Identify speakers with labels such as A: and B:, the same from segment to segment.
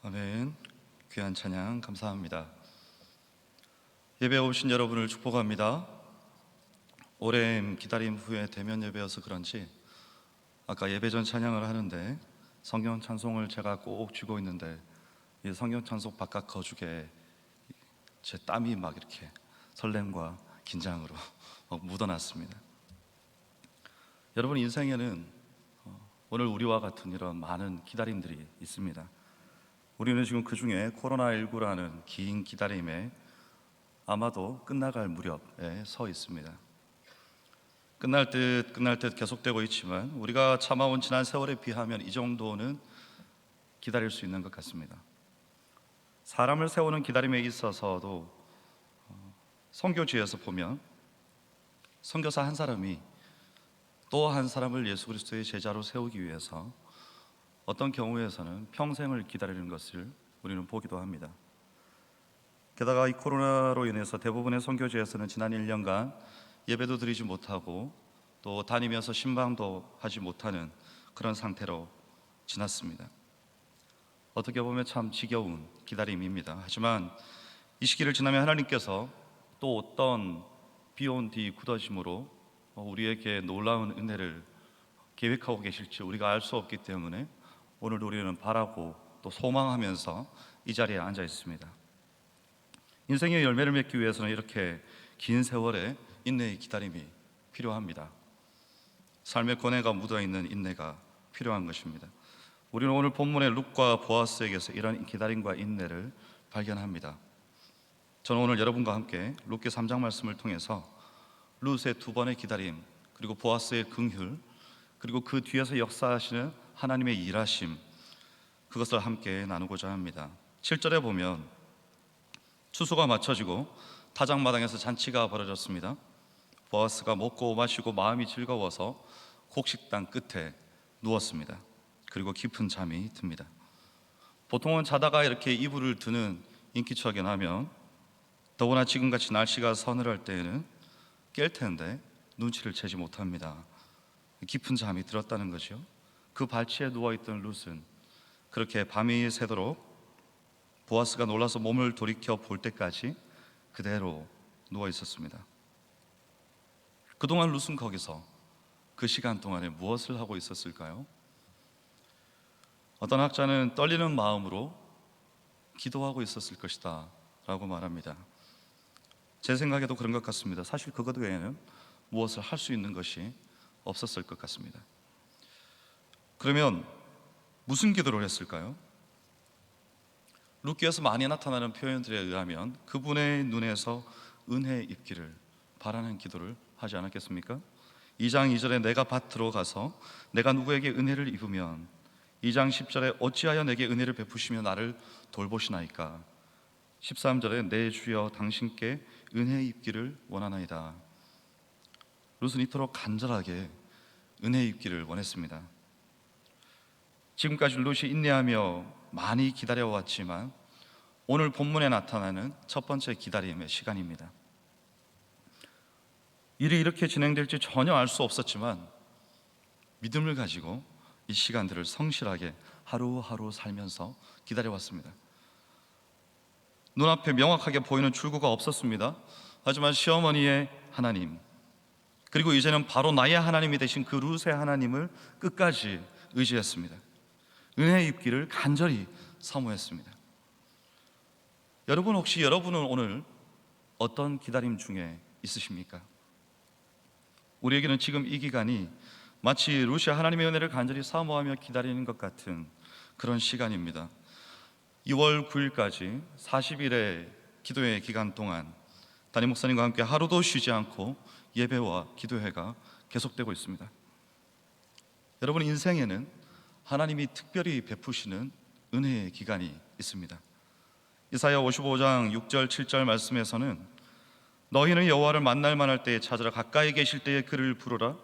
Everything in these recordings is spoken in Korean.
A: 아멘. 귀한 찬양 감사합니다. 예배에 오신 여러분을 축복합니다. 오랜 기다림 후에 대면 예배여서 그런지 아까 예배 전 찬양을 하는데 성경 찬송을 제가 꼭 쥐고 있는데 이 성경 찬송 바깥 거죽에 제 땀이 막 이렇게 설렘과 긴장으로 묻어났습니다. 여러분 인생에는 오늘 우리와 같은 이런 많은 기다림들이 있습니다. 우리는 지금 그 중에 코로나19라는 긴 기다림에 아마도 끝나갈 무렵에 서 있습니다. 끝날 듯 계속되고 있지만 우리가 참아온 지난 세월에 비하면 이 정도는 기다릴 수 있는 것 같습니다. 사람을 세우는 기다림에 있어서도 선교지에서 보면 선교사 한 사람이 또 한 사람을 예수 그리스도의 제자로 세우기 위해서 어떤 경우에서는 평생을 기다리는 것을 우리는 보기도 합니다. 게다가 이 코로나로 인해서 대부분의 선교지에서는 지난 1년간 예배도 드리지 못하고 또 다니면서 신방도 하지 못하는 그런 상태로 지났습니다. 어떻게 보면 참 지겨운 기다림입니다. 하지만 이 시기를 지나면 하나님께서 또 어떤 비온 뒤 굳어짐으로 우리에게 놀라운 은혜를 계획하고 계실지 우리가 알 수 없기 때문에 오늘 우리는 바라고 또 소망하면서 이 자리에 앉아 있습니다. 인생의 열매를 맺기 위해서는 이렇게 긴 세월의 인내의 기다림이 필요합니다. 삶의 고뇌가 묻어있는 인내가 필요한 것입니다. 우리는 오늘 본문의 룻과 보아스에게서 이런 기다림과 인내를 발견합니다. 저는 오늘 여러분과 함께 룻기 3장 말씀을 통해서 룻의 두 번의 기다림, 그리고 보아스의 긍휼, 그리고 그 뒤에서 역사하시는 하나님의 일하심, 그것을 함께 나누고자 합니다. 7절에 보면 추수가 마쳐지고 타작마당에서 잔치가 벌어졌습니다. 보아스가 먹고 마시고 마음이 즐거워서 곡식당 끝에 누웠습니다. 그리고 깊은 잠이 듭니다. 보통은 자다가 이렇게 이불을 드는 인기척에 하면 더구나 지금같이 날씨가 서늘할 때에는 깰 텐데 눈치를 채지 못합니다. 깊은 잠이 들었다는 거죠. 그 발치에 누워있던 룻은 그렇게 밤이 새도록 보아스가 놀라서 몸을 돌이켜 볼 때까지 그대로 누워 있었습니다. 그동안 룻은 거기서 그 시간 동안에 무엇을 하고 있었을까요? 어떤 학자는 떨리는 마음으로 기도하고 있었을 것이다 라고 말합니다. 제 생각에도 그런 것 같습니다. 사실 그것 외에는 무엇을 할 수 있는 것이 없었을 것 같습니다. 그러면 무슨 기도를 했을까요? 룻기에서 많이 나타나는 표현들에 의하면 그분의 눈에서 은혜 입기를 바라는 기도를 하지 않았겠습니까? 2장 2절에 내가 밭으로 가서 내가 누구에게 은혜를 입으면, 2장 10절에 어찌하여 내게 은혜를 베푸시며 나를 돌보시나이까, 13절에 내 주여 당신께 은혜 입기를 원하나이다. 룻은 이토록 간절하게 은혜 입기를 원했습니다. 지금까지 룻이 인내하며 많이 기다려왔지만 오늘 본문에 나타나는 첫 번째 기다림의 시간입니다. 일이 이렇게 진행될지 전혀 알 수 없었지만 믿음을 가지고 이 시간들을 성실하게 하루하루 살면서 기다려왔습니다. 눈앞에 명확하게 보이는 출구가 없었습니다. 하지만 시어머니의 하나님, 그리고 이제는 바로 나의 하나님이 되신 그 룻의 하나님을 끝까지 의지했습니다. 은혜 입기를 간절히 사모했습니다. 여러분, 혹시 여러분은 오늘 어떤 기다림 중에 있으십니까? 우리에게는 지금 이 기간이 마치 룻이 하나님의 은혜를 간절히 사모하며 기다리는 것 같은 그런 시간입니다. 2월 9일까지 40일의 기도회 기간 동안 담임 목사님과 함께 하루도 쉬지 않고 예배와 기도회가 계속되고 있습니다. 여러분, 인생에는 하나님이 특별히 베푸시는 은혜의 기간이 있습니다. 이사야 55장 6절 7절 말씀에서는 너희는 여호와를 만날 만할 때에 찾으라, 가까이 계실 때에 그를 부르라.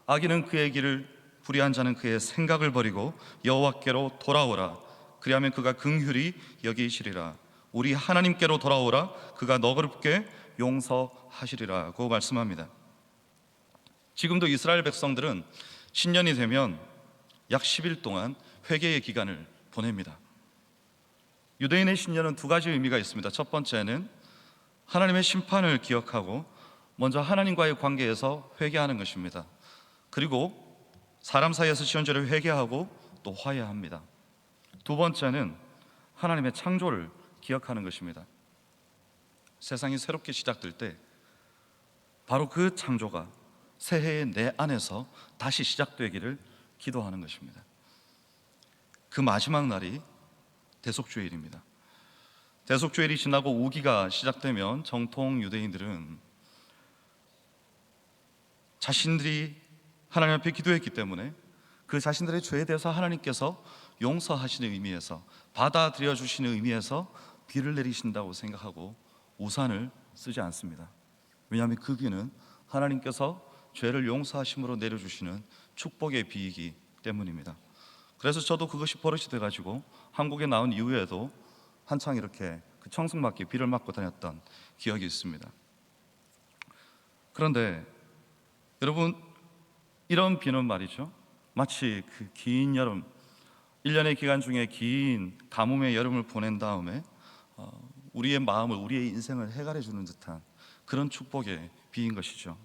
A: 악인은 그의 길을, 불의한 자는 그의 생각을 버리고 여호와께로 돌아오라. 그리하면 그가 긍휼히 여기시리라. 우리 하나님께로 돌아오라. 그가 너그럽게 용서하시리라고 말씀합니다. 지금도 이스라엘 백성들은 신년이 되면 약 10일 동안 회개의 기간을 보냅니다. 유대인의 신년은 두 가지 의미가 있습니다. 첫 번째는 하나님의 심판을 기억하고 먼저 하나님과의 관계에서 회개하는 것입니다. 그리고 사람 사이에서 지은 죄를 회개하고 또 화해합니다. 두 번째는 하나님의 창조를 기억하는 것입니다. 세상이 새롭게 시작될 때 바로 그 창조가 새해의 내 안에서 다시 시작되기를 기도하는 것입니다. 그 마지막 날이 대속주일입니다. 대속주일이 지나고 우기가 시작되면 정통 유대인들은 자신들이 하나님 앞에 기도했기 때문에 그 자신들의 죄에 대해서 하나님께서 용서하시는 의미에서, 받아들여 주시는 의미에서 비를 내리신다고 생각하고 우산을 쓰지 않습니다. 왜냐하면 그 비는 하나님께서 죄를 용서하심으로 내려주시는 축복의 비이기 때문입니다. 그래서 저도 그것이 버릇이 돼가지고 한국에 나온 이후에도 한창 이렇게 그 청승맞게 비를 맞고 다녔던 기억이 있습니다. 그런데 여러분, 이런 비는 말이죠, 마치 그 긴 여름, 1년의 기간 중에 긴 가뭄의 여름을 보낸 다음에 우리의 마음을, 우리의 인생을 해갈해 주는 듯한 그런 축복의 비인 것이죠.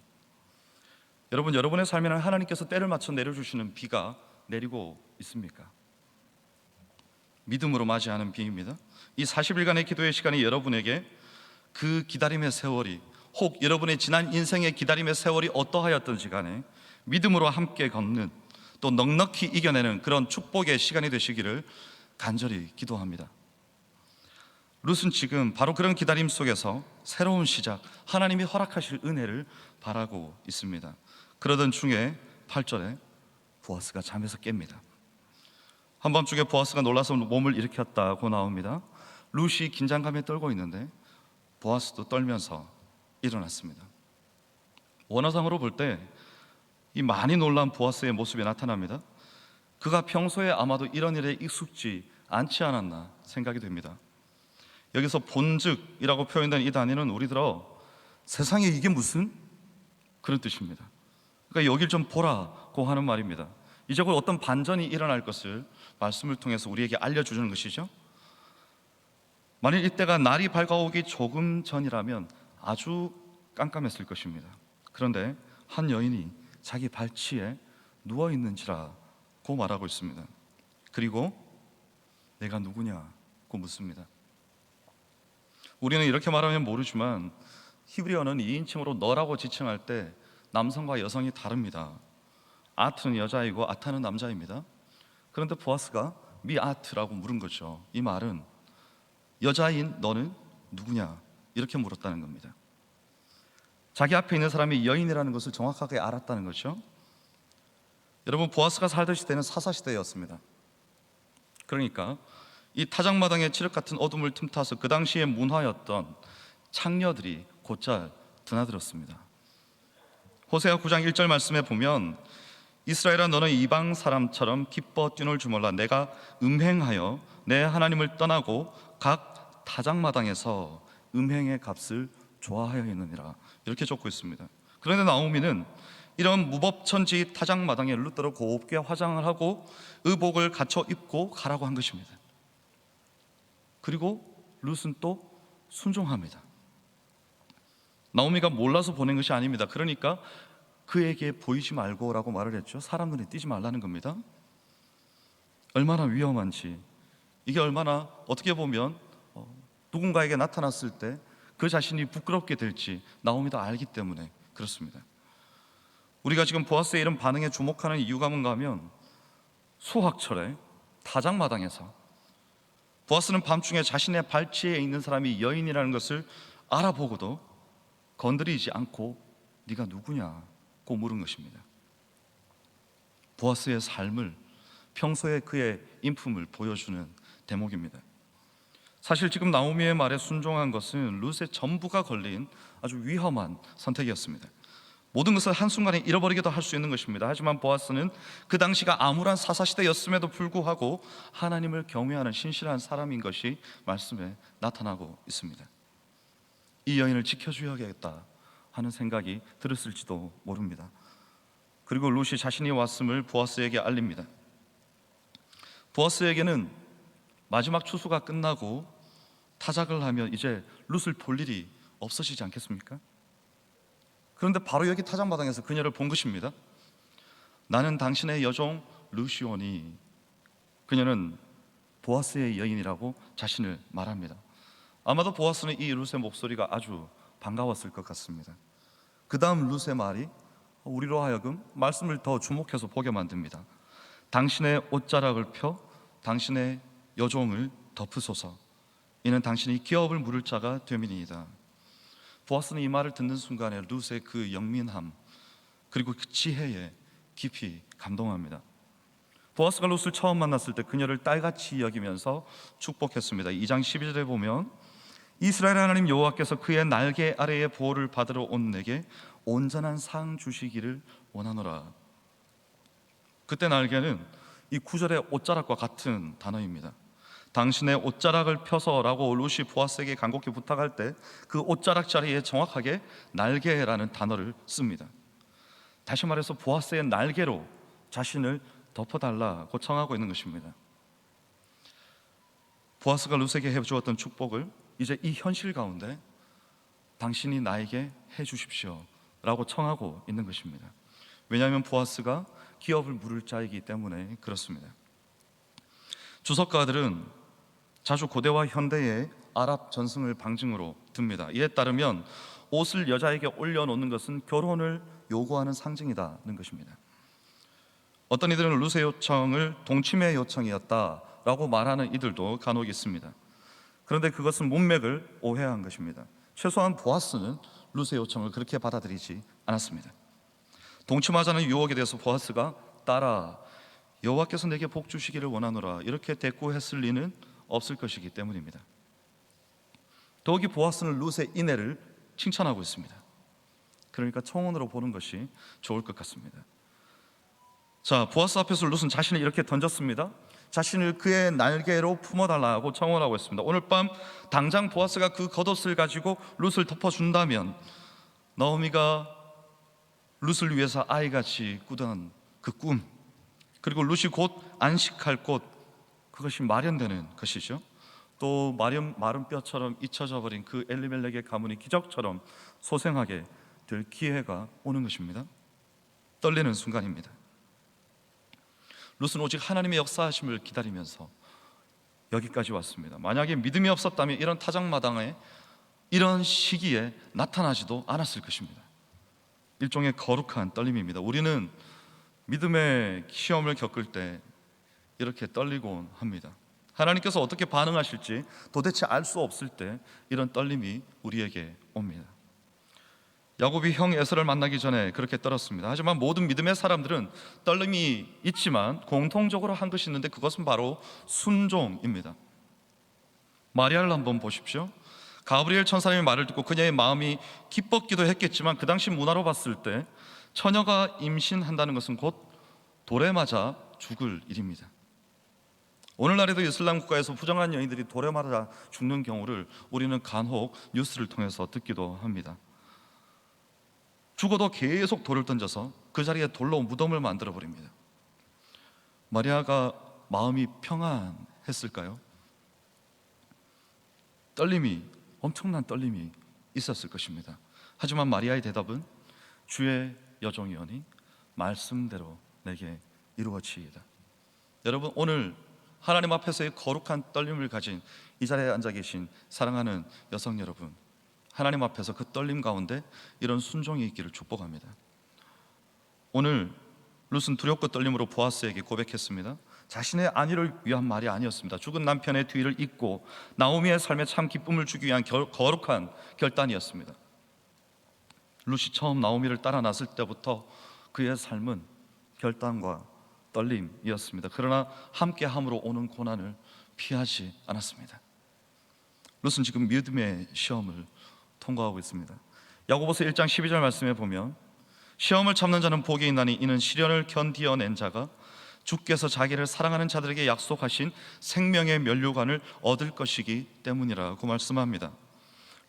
A: 여러분, 여러분의 삶에는 하나님께서 때를 맞춰 내려주시는 비가 내리고 있습니까? 믿음으로 맞이하는 비입니다. 이 40일간의 기도의 시간이 여러분에게 그 기다림의 세월이, 혹 여러분의 지난 인생의 기다림의 세월이 어떠하였던지 간에 믿음으로 함께 걷는, 또 넉넉히 이겨내는 그런 축복의 시간이 되시기를 간절히 기도합니다. 룻은 지금 바로 그런 기다림 속에서 새로운 시작, 하나님이 허락하실 은혜를 바라고 있습니다. 그러던 중에 8절에 보아스가 잠에서 깹니다. 한밤중에 보아스가 놀라서 몸을 일으켰다고 나옵니다. 룻이 긴장감에 떨고 있는데 보아스도 떨면서 일어났습니다. 원어상으로 볼 때 이 많이 놀란 보아스의 모습이 나타납니다. 그가 평소에 아마도 이런 일에 익숙지 않지 않았나 생각이 됩니다. 여기서 본즉이라고 표현된 이 단위는 우리들어 세상에 이게 무슨? 그런 뜻입니다. 그러니까 여길 좀 보라고 하는 말입니다. 이제 곧 어떤 반전이 일어날 것을 말씀을 통해서 우리에게 알려주는 것이죠. 만일 이때가 날이 밝아오기 조금 전이라면 아주 깜깜했을 것입니다. 그런데 한 여인이 자기 발치에 누워있는지라고 말하고 있습니다. 그리고 내가 누구냐고 묻습니다. 우리는 이렇게 말하면 모르지만 히브리어는 2인칭으로 너라고 지칭할 때 남성과 여성이 다릅니다. 아트는 여자이고 아타는 남자입니다. 그런데 보아스가 미아트라고 물은 거죠. 이 말은 여자인 너는 누구냐 이렇게 물었다는 겁니다. 자기 앞에 있는 사람이 여인이라는 것을 정확하게 알았다는 거죠. 여러분, 보아스가 살던 시대는 사사시대였습니다. 그러니까 이 타작마당의 칠흑 같은 어둠을 틈타서 그 당시의 문화였던 창녀들이 곧잘 드나들었습니다. 호세아 9장 1절 말씀에 보면 이스라엘아 너는 이방 사람처럼 기뻐 뛰놀 줄 몰라 내가 음행하여 내 하나님을 떠나고 각 타작마당에서 음행의 값을 좋아하였느니라 이렇게 적고 있습니다. 그런데 나오미는 이런 무법천지 타작마당에 룻더러 곱게 화장을 하고 의복을 갖춰 입고 가라고 한 것입니다. 그리고 룻은 또 순종합니다. 나오미가 몰라서 보낸 것이 아닙니다. 그러니까 그에게 보이지 말고 라고 말을 했죠. 사람 눈에 띄지 말라는 겁니다. 얼마나 위험한지, 이게 얼마나 어떻게 보면 누군가에게 나타났을 때 그 자신이 부끄럽게 될지 나오미도 알기 때문에 그렇습니다. 우리가 지금 보아스의 이런 반응에 주목하는 이유가 뭔가 하면 수확철에 타작마당에서 보아스는 밤중에 자신의 발치에 있는 사람이 여인이라는 것을 알아보고도 건드리지 않고 네가 누구냐고 물은 것입니다. 보아스의 삶을, 평소에 그의 인품을 보여주는 대목입니다. 사실 지금 나오미의 말에 순종한 것은 룻의 전부가 걸린 아주 위험한 선택이었습니다. 모든 것을 한순간에 잃어버리기도 할 수 있는 것입니다. 하지만 보아스는 그 당시가 암울한 사사시대였음에도 불구하고 하나님을 경외하는 신실한 사람인 것이 말씀에 나타나고 있습니다. 이 여인을 지켜줘야겠다 하는 생각이 들었을지도 모릅니다. 그리고 룻이 자신이 왔음을 보아스에게 알립니다. 보아스에게는 마지막 추수가 끝나고 타작을 하면 이제 룻을 볼 일이 없어지지 않겠습니까? 그런데 바로 여기 타작마당에서 그녀를 본 것입니다. 나는 당신의 여종 룻이오니. 그녀는 보아스의 여인이라고 자신을 말합니다. 아마도 보아스는 이 룻의 목소리가 아주 반가웠을 것 같습니다. 그 다음 룻의 말이 우리로 하여금 말씀을 더 주목해서 보게 만듭니다. 당신의 옷자락을 펴 당신의 여종을 덮으소서. 이는 당신이 기업을 물을 자가 됨이니이다. 보아스는 이 말을 듣는 순간에 룻의 그 영민함 그리고 그 지혜에 깊이 감동합니다. 보아스가 룻을 처음 만났을 때 그녀를 딸같이 여기면서 축복했습니다. 2장 12절에 보면 이스라엘 하나님 여호와께서 그의 날개 아래에 보호를 받으러 온 내게 온전한 상 주시기를 원하노라. 그때 날개는 이 구절의 옷자락과 같은 단어입니다. 당신의 옷자락을 펴서라고 룻이 보아스에게 간곡히 부탁할 때 그 옷자락 자리에 정확하게 날개라는 단어를 씁니다. 다시 말해서 보아스의 날개로 자신을 덮어달라고 청하고 있는 것입니다. 보아스가 룻에게 해주었던 축복을 이제 이 현실 가운데 당신이 나에게 해주십시오 라고 청하고 있는 것입니다. 왜냐하면 보아스가 기업을 물을 자이기 때문에 그렇습니다. 주석가들은 자주 고대와 현대의 아랍 전승을 방증으로 듭니다. 이에 따르면 옷을 여자에게 올려놓는 것은 결혼을 요구하는 상징이라는 것입니다. 어떤 이들은 룻의 요청을 동침의 요청이었다라고 말하는 이들도 간혹 있습니다. 그런데 그것은 문맥을 오해한 것입니다. 최소한 보아스는 룻의 요청을 그렇게 받아들이지 않았습니다. 동침하자는 유혹에 대해서 보아스가 딸아 여호와께서 내게 복 주시기를 원하노라 이렇게 대꾸했을 리는 없을 것이기 때문입니다. 더욱이 보아스는 룻의 인애를 칭찬하고 있습니다. 그러니까 청혼으로 보는 것이 좋을 것 같습니다. 자, 보아스 앞에서 룻은 자신을 이렇게 던졌습니다. 자신을 그의 날개로 품어달라고 청혼하고 있습니다. 오늘 밤 당장 보아스가 그 겉옷을 가지고 룻을 덮어준다면 나오미가 룻을 위해서 아이같이 꾸던 그 꿈, 그리고 룻이 곧 안식할 곳, 그것이 마련되는 것이죠. 또 마른 뼈처럼 잊혀져 버린 그 엘리멜렉의 가문이 기적처럼 소생하게 될 기회가 오는 것입니다. 떨리는 순간입니다. 룻은 오직 하나님의 역사하심을 기다리면서 여기까지 왔습니다. 만약에 믿음이 없었다면 이런 타작마당에 이런 시기에 나타나지도 않았을 것입니다. 일종의 거룩한 떨림입니다. 우리는 믿음의 시험을 겪을 때 이렇게 떨리곤 합니다. 하나님께서 어떻게 반응하실지 도대체 알 수 없을 때 이런 떨림이 우리에게 옵니다. 야곱이 형 에서를 만나기 전에 그렇게 떨었습니다. 하지만 모든 믿음의 사람들은 떨림이 있지만 공통적으로 한 것이 있는데 그것은 바로 순종입니다. 마리아를 한번 보십시오. 가브리엘 천사님의 말을 듣고 그녀의 마음이 기뻤기도 했겠지만 그 당시 문화로 봤을 때 처녀가 임신한다는 것은 곧 돌에 맞아 죽을 일입니다. 오늘날에도 이슬람 국가에서 부정한 여인들이 돌에 맞아 죽는 경우를 우리는 간혹 뉴스를 통해서 듣기도 합니다. 죽어도 계속 돌을 던져서 그 자리에 돌로 무덤을 만들어 버립니다. 마리아가 마음이 평안했을까요? 엄청난 떨림이 있었을 것입니다. 하지만 마리아의 대답은 주의 여종이오니 말씀대로 내게 이루어지이다. 여러분, 오늘 하나님 앞에서의 거룩한 떨림을 가진 이 자리에 앉아 계신 사랑하는 여성 여러분, 하나님 앞에서 그 떨림 가운데 이런 순종이 있기를 축복합니다. 오늘 룻은 두렵고 떨림으로 보아스에게 고백했습니다. 자신의 안위를 위한 말이 아니었습니다. 죽은 남편의 뒤를 잇고 나오미의 삶에 참 기쁨을 주기 위한 거룩한 결단이었습니다. 룻이 처음 나오미를 따라 나설 때부터 그의 삶은 결단과 떨림이었습니다. 그러나 함께함으로 오는 고난을 피하지 않았습니다. 룻은 지금 믿음의 시험을 통과하고 있습니다. 야고보서 1장 12절 말씀에 보면 시험을 참는 자는 복이 있나니 이는 시련을 견디어낸 자가 주께서 자기를 사랑하는 자들에게 약속하신 생명의 면류관을 얻을 것이기 때문이라고 말씀합니다.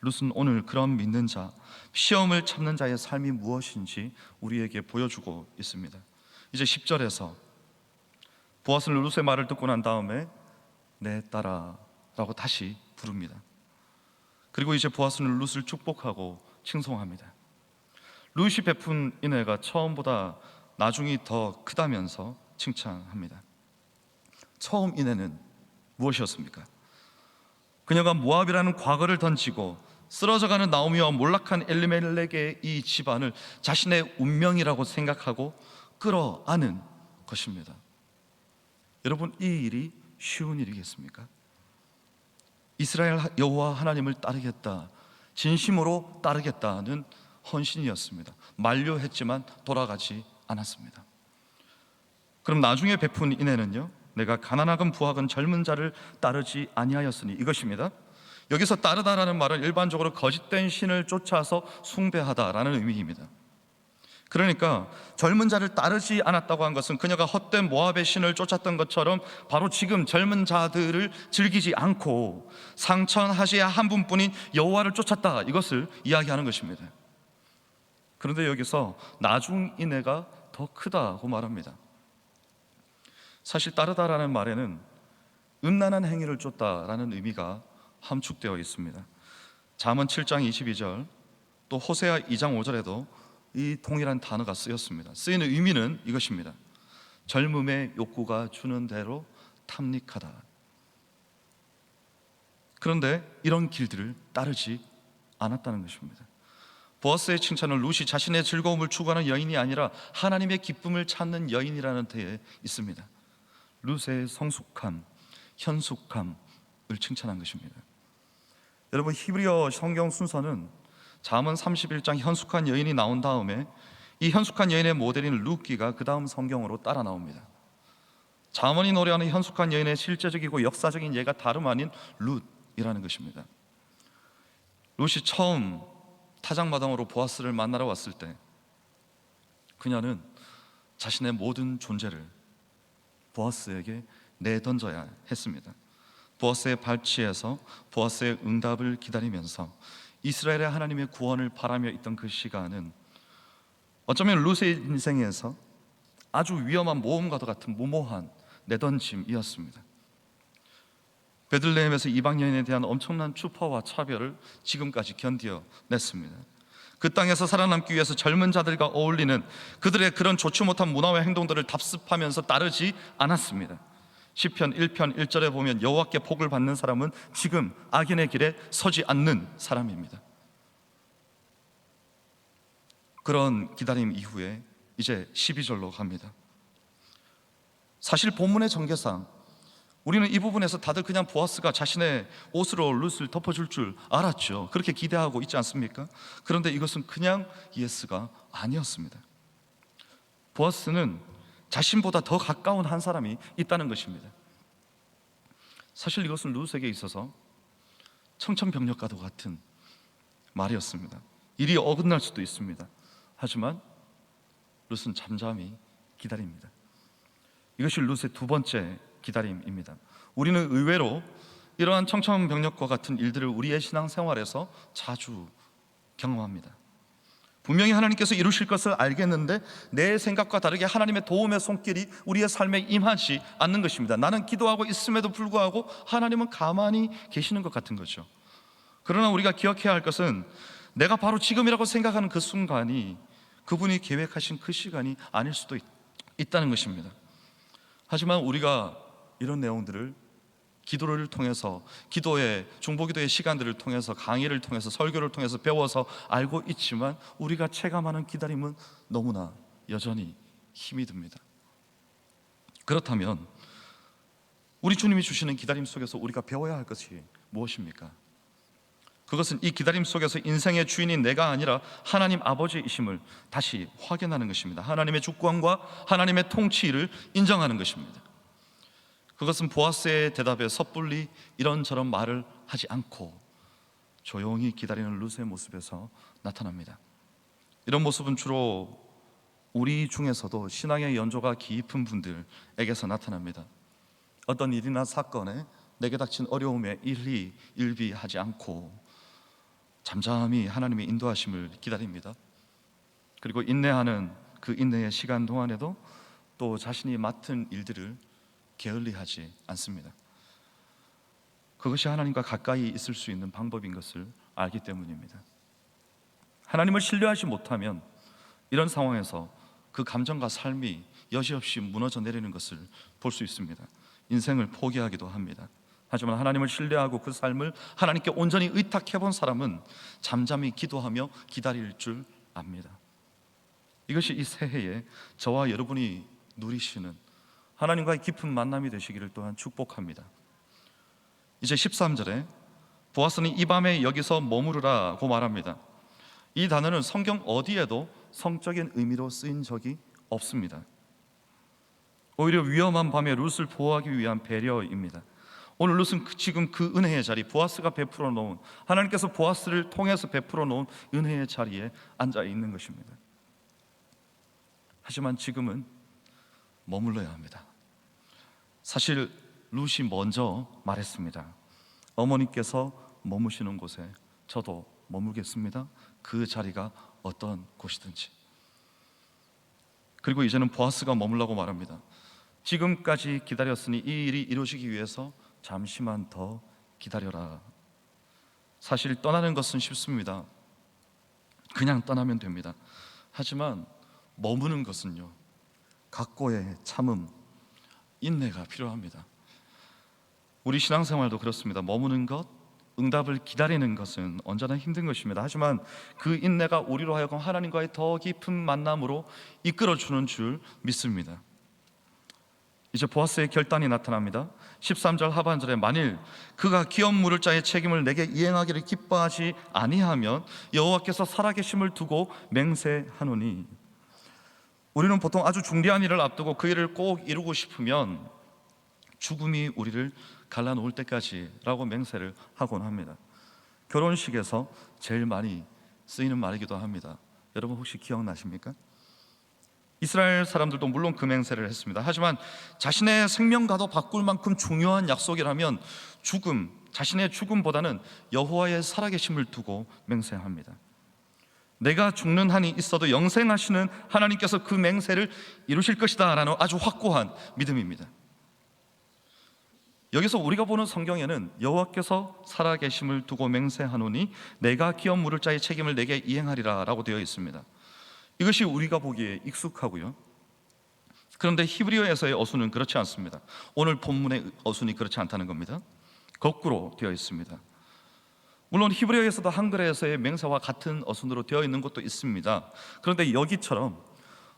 A: 룻은 오늘 그런 믿는 자, 시험을 참는 자의 삶이 무엇인지 우리에게 보여주고 있습니다. 이제 10절에서 보아스는 룻의 말을 듣고 난 다음에 내 딸아라고 다시 부릅니다. 그리고 이제 보아스는 룻을 축복하고 칭송합니다. 룻이 베푼 인애가 처음보다 나중이 더 크다면서 칭찬합니다. 처음 인애는 무엇이었습니까? 그녀가 모압이라는 과거를 던지고 쓰러져가는 나오미와 몰락한 엘리멜렉의 이 집안을 자신의 운명이라고 생각하고 끌어안은 것입니다. 여러분, 이 일이 쉬운 일이겠습니까? 이스라엘 여호와 하나님을 따르겠다, 진심으로 따르겠다는 헌신이었습니다. 만류했지만 돌아가지 않았습니다. 그럼 나중에 베푼 인애는요, 내가 가난하건 부하건 젊은 자를 따르지 아니하였으니, 이것입니다. 여기서 따르다라는 말은 일반적으로 거짓된 신을 쫓아서 숭배하다라는 의미입니다. 그러니까 젊은 자를 따르지 않았다고 한 것은 그녀가 헛된 모압의 신을 쫓았던 것처럼 바로 지금 젊은 자들을 즐기지 않고 상천하시야 한 분뿐인 여호와를 쫓았다, 이것을 이야기하는 것입니다. 그런데 여기서 나중 인애가 더 크다고 말합니다. 사실 따르다라는 말에는 음란한 행위를 쫓다라는 의미가 함축되어 있습니다. 잠언 7장 22절, 또 호세아 2장 5절에도 이 동일한 단어가 쓰였습니다. 쓰이는 의미는 이것입니다. 젊음의 욕구가 주는 대로 탐닉하다. 그런데 이런 길들을 따르지 않았다는 것입니다. 보아스의 칭찬은 룻이 자신의 즐거움을 추구하는 여인이 아니라 하나님의 기쁨을 찾는 여인이라는 데에 있습니다. 룻의 성숙함, 현숙함을 칭찬한 것입니다. 여러분, 히브리어 성경 순서는 잠언 31장 현숙한 여인이 나온 다음에 이 현숙한 여인의 모델인 룻기가 그 다음 성경으로 따라 나옵니다. 잠언이 노래하는 현숙한 여인의 실제적이고 역사적인 예가 다름 아닌 룻이라는 것입니다. 룻이 처음 타작마당으로 보아스를 만나러 왔을 때 그녀는 자신의 모든 존재를 보아스에게 내던져야 했습니다. 보아스의 발치에서 보아스의 응답을 기다리면서 이스라엘의 하나님의 구원을 바라며 있던 그 시간은 어쩌면 룻의 인생에서 아주 위험한 모험과도 같은 무모한 내던짐이었습니다. 베들레헴에서 이방 여인에 대한 엄청난 추파와 차별을 지금까지 견뎌냈습니다. 그 땅에서 살아남기 위해서 젊은 자들과 어울리는 그들의 그런 좋지 못한 문화와 행동들을 답습하면서 따르지 않았습니다. 시편 1편 1절에 보면 여호와께 복을 받는 사람은 지금 악인의 길에 서지 않는 사람입니다. 그런 기다림 이후에 이제 12절로 갑니다. 사실 본문의 전개상 우리는 이 부분에서 다들 그냥 보아스가 자신의 옷으로 룻을 덮어줄 줄 알았죠. 그렇게 기대하고 있지 않습니까? 그런데 이것은 그냥 예스가 아니었습니다. 보아스는 자신보다 더 가까운 한 사람이 있다는 것입니다. 사실 이것은 룻에게 있어서 청천벽력과도 같은 말이었습니다. 일이 어긋날 수도 있습니다. 하지만 룻은 잠잠히 기다립니다. 이것이 룻의 두 번째 기다림입니다. 우리는 의외로 이러한 청천벽력과 같은 일들을 우리의 신앙생활에서 자주 경험합니다. 분명히 하나님께서 이루실 것을 알겠는데 내 생각과 다르게 하나님의 도움의 손길이 우리의 삶에 임하지 않는 것입니다. 나는 기도하고 있음에도 불구하고 하나님은 가만히 계시는 것 같은 거죠. 그러나 우리가 기억해야 할 것은 내가 바로 지금이라고 생각하는 그 순간이 그분이 계획하신 그 시간이 아닐 수도 있다는 것입니다. 하지만 우리가 이런 내용들을 기도를 통해서, 기도의 중보기도의 시간들을 통해서, 강의를 통해서, 설교를 통해서 배워서 알고 있지만 우리가 체감하는 기다림은 너무나 여전히 힘이 듭니다. 그렇다면 우리 주님이 주시는 기다림 속에서 우리가 배워야 할 것이 무엇입니까? 그것은 이 기다림 속에서 인생의 주인인 내가 아니라 하나님 아버지이심을 다시 확인하는 것입니다. 하나님의 주권과 하나님의 통치를 인정하는 것입니다. 그것은 보아스의 대답에 섣불리 이런저런 말을 하지 않고 조용히 기다리는 룻의 모습에서 나타납니다. 이런 모습은 주로 우리 중에서도 신앙의 연조가 깊은 분들에게서 나타납니다. 어떤 일이나 사건에 내게 닥친 어려움에 일희일비하지 않고 잠잠히 하나님의 인도하심을 기다립니다. 그리고 인내하는 그 인내의 시간 동안에도 또 자신이 맡은 일들을 게을리하지 않습니다. 그것이 하나님과 가까이 있을 수 있는 방법인 것을 알기 때문입니다. 하나님을 신뢰하지 못하면 이런 상황에서 그 감정과 삶이 여지없이 무너져 내리는 것을 볼 수 있습니다. 인생을 포기하기도 합니다. 하지만 하나님을 신뢰하고 그 삶을 하나님께 온전히 의탁해 본 사람은 잠잠히 기도하며 기다릴 줄 압니다. 이것이 이 새해에 저와 여러분이 누리시는 하나님과의 깊은 만남이 되시기를 또한 축복합니다. 이제 13절에 보아스는 이 밤에 여기서 머무르라고 말합니다. 이 단어는 성경 어디에도 성적인 의미로 쓰인 적이 없습니다. 오히려 위험한 밤에 룻을 보호하기 위한 배려입니다. 오늘 룻은 지금 그 은혜의 자리, 보아스가 베풀어 놓은, 하나님께서 보아스를 통해서 베풀어 놓은 은혜의 자리에 앉아 있는 것입니다. 하지만 지금은 머물러야 합니다. 사실 룻이 먼저 말했습니다. 어머니께서 머무시는 곳에 저도 머물겠습니다. 그 자리가 어떤 곳이든지. 그리고 이제는 보아스가 머물라고 말합니다. 지금까지 기다렸으니 이 일이 이루어지기 위해서 잠시만 더 기다려라. 사실 떠나는 것은 쉽습니다. 그냥 떠나면 됩니다. 하지만 머무는 것은요, 각고의 참음, 인내가 필요합니다. 우리 신앙생활도 그렇습니다. 머무는 것, 응답을 기다리는 것은 언제나 힘든 것입니다. 하지만 그 인내가 우리로 하여금 하나님과의 더 깊은 만남으로 이끌어주는 줄 믿습니다. 이제 보아스의 결단이 나타납니다. 13절 하반절에 만일 그가 기업 물을 자의 책임을 내게 이행하기를 기뻐하지 아니하면 여호와께서 살아계심을 두고 맹세하노니. 우리는 보통 아주 중대한 일을 앞두고 그 일을 꼭 이루고 싶으면 죽음이 우리를 갈라놓을 때까지라고 맹세를 하곤 합니다. 결혼식에서 제일 많이 쓰이는 말이기도 합니다. 여러분 혹시 기억나십니까? 이스라엘 사람들도 물론 그 맹세를 했습니다. 하지만 자신의 생명과도 바꿀 만큼 중요한 약속이라면 자신의 죽음보다는 여호와의 살아계심을 두고 맹세합니다. 내가 죽는 한이 있어도 영생하시는 하나님께서 그 맹세를 이루실 것이다 라는 아주 확고한 믿음입니다. 여기서 우리가 보는 성경에는 여호와께서 살아계심을 두고 맹세하노니 내가 기업 물을 자의 책임을 내게 이행하리라 라고 되어 있습니다. 이것이 우리가 보기에 익숙하고요. 그런데 히브리어에서의 어순은 그렇지 않습니다. 오늘 본문의 어순이 그렇지 않다는 겁니다. 거꾸로 되어 있습니다. 물론 히브리어에서도 한글에서의 맹세와 같은 어순으로 되어 있는 것도 있습니다. 그런데 여기처럼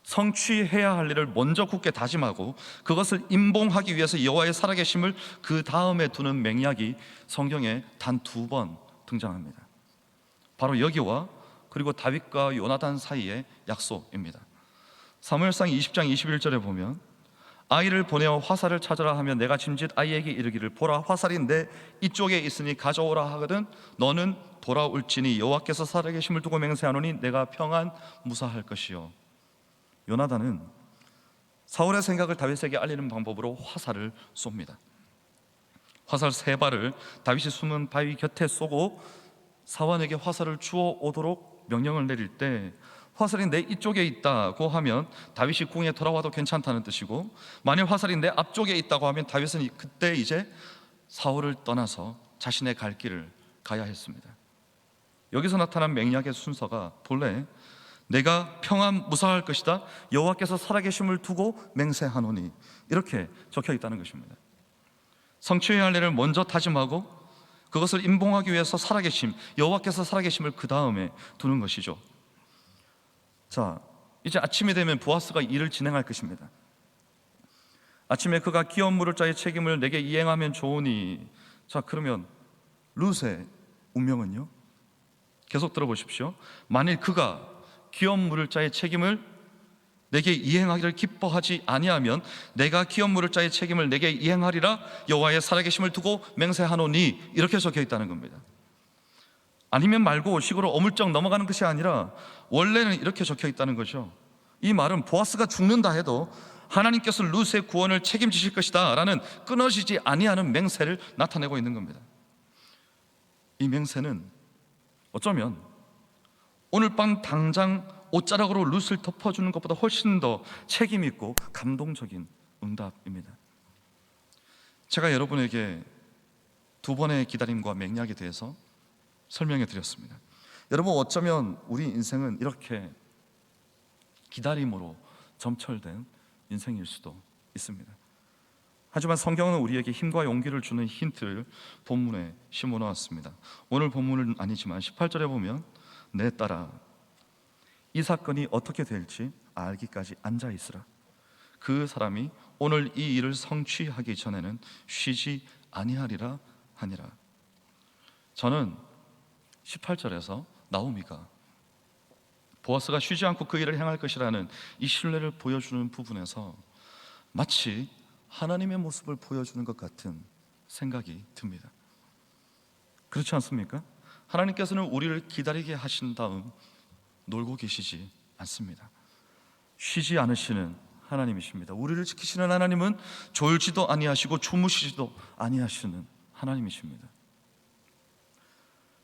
A: 성취해야 할 일을 먼저 굳게 다짐하고 그것을 임봉하기 위해서 여호와의 살아계심을 그 다음에 두는 맹약이 성경에 단 2번 등장합니다. 바로 여기와 그리고 다윗과 요나단 사이의 약속입니다. 사무엘상 20장 21절에 보면 아이를 보내어 화살을 찾으라 하면 내가 짐짓 아이에게 이르기를 보라 화살이 내 이쪽에 있으니 가져오라 하거든 너는 돌아올지니 여호와께서 살아계심을 두고 맹세하노니 내가 평안 무사할 것이요. 요나단은 사울의 생각을 다윗에게 알리는 방법으로 화살을 쏩니다. 화살 3발을 다윗이 숨은 바위 곁에 쏘고 사원에게 화살을 주워 오도록 명령을 내릴 때 화살이 내 이쪽에 있다고 하면 다윗이 궁에 돌아와도 괜찮다는 뜻이고, 만일 화살이 내 앞쪽에 있다고 하면 다윗은 그때 이제 사울을 떠나서 자신의 갈 길을 가야 했습니다. 여기서 나타난 맹약의 순서가 본래 내가 평안 무사할 것이다 여호와께서 살아계심을 두고 맹세하노니 이렇게 적혀 있다는 것입니다. 성취해야 할 일을 먼저 다짐하고 그것을 임봉하기 위해서 여호와께서 살아계심을 그 다음에 두는 것이죠. 자, 이제 아침이 되면 보아스가 일을 진행할 것입니다. 아침에 그가 기업 물을 자의 책임을 내게 이행하면 좋으니. 자, 그러면 룻의 운명은요? 계속 들어보십시오. 만일 그가 기업 물을 자의 책임을 내게 이행하기를 기뻐하지 아니하면 내가 기업 물을 자의 책임을 내게 이행하리라 여호와의 살아계심을 두고 맹세하노니 이렇게 적혀 있다는 겁니다. 아니면 말고 식으로 어물쩍 넘어가는 것이 아니라 원래는 이렇게 적혀 있다는 거죠. 이 말은 보아스가 죽는다 해도 하나님께서 룻의 구원을 책임지실 것이다 라는 끊어지지 아니하는 맹세를 나타내고 있는 겁니다. 이 맹세는 어쩌면 오늘 밤 당장 옷자락으로 룻을 덮어주는 것보다 훨씬 더 책임있고 감동적인 응답입니다. 제가 여러분에게 두 번의 기다림과 맥락에 대해서 설명해 드렸습니다. 여러분, 어쩌면 우리 인생은 이렇게 기다림으로 점철된 인생일 수도 있습니다. 하지만 성경은 우리에게 힘과 용기를 주는 힌트를 본문에 심어 놓았습니다. 오늘 본문은 아니지만 18절에 보면 내 딸아, 이 사건이 어떻게 될지 알기까지 앉아 있으라. 그 사람이 오늘 이 일을 성취하기 전에는 쉬지 아니하리라 하니라. 저는 18절에서 나오미가 보아스가 쉬지 않고 그 일을 행할 것이라는 이 신뢰를 보여주는 부분에서 마치 하나님의 모습을 보여주는 것 같은 생각이 듭니다. 그렇지 않습니까? 하나님께서는 우리를 기다리게 하신 다음 놀고 계시지 않습니다. 쉬지 않으시는 하나님이십니다. 우리를 지키시는 하나님은 졸지도 아니하시고 주무시지도 아니하시는 하나님이십니다.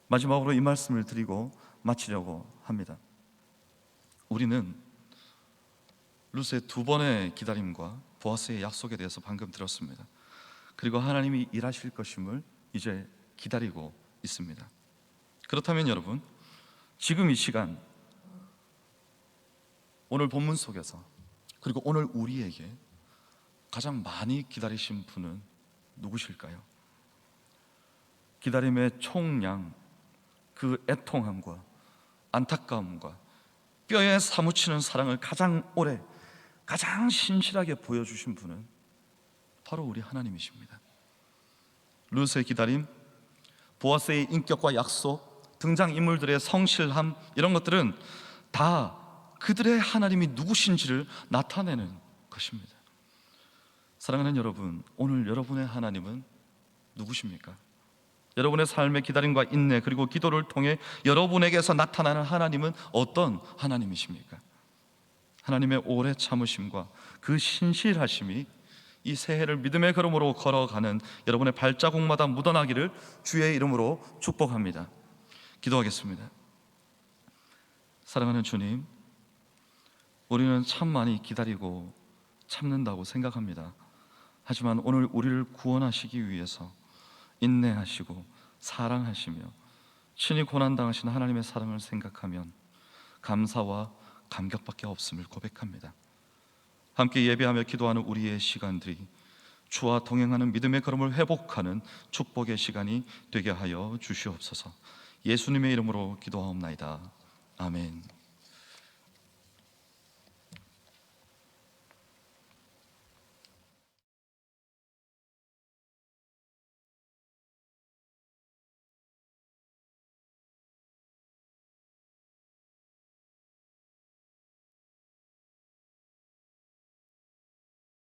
A: 마지막으로 이 말씀을 드리고 마치려고 합니다. 우리는 룻의 두 번의 기다림과 보아스의 약속에 대해서 방금 들었습니다. 그리고 하나님이 일하실 것임을 이제 기다리고 있습니다. 그렇다면 여러분, 지금 이 시간 오늘 본문 속에서 그리고 오늘 우리에게 가장 많이 기다리신 분은 누구실까요? 기다림의 총량, 그 애통함과 안타까움과 뼈에 사무치는 사랑을 가장 오래, 가장 신실하게 보여주신 분은 바로 우리 하나님이십니다. 룻의 기다림, 보아스의 인격과 약속, 등장인물들의 성실함, 이런 것들은 다 그들의 하나님이 누구신지를 나타내는 것입니다. 사랑하는 여러분, 오늘 여러분의 하나님은 누구십니까? 여러분의 삶의 기다림과 인내 그리고 기도를 통해 여러분에게서 나타나는 하나님은 어떤 하나님이십니까? 하나님의 오래 참으심과 그 신실하심이 이 새해를 믿음의 걸음으로 걸어가는 여러분의 발자국마다 묻어나기를 주의 이름으로 축복합니다. 기도하겠습니다. 사랑하는 주님, 우리는 참 많이 기다리고 참는다고 생각합니다. 하지만 오늘 우리를 구원하시기 위해서 인내하시고 사랑하시며 친히 고난당하신 하나님의 사랑을 생각하면 감사와 감격밖에 없음을 고백합니다. 함께 예배하며 기도하는 우리의 시간들이 주와 동행하는 믿음의 걸음을 회복하는 축복의 시간이 되게 하여 주시옵소서. 예수님의 이름으로 기도하옵나이다. 아멘.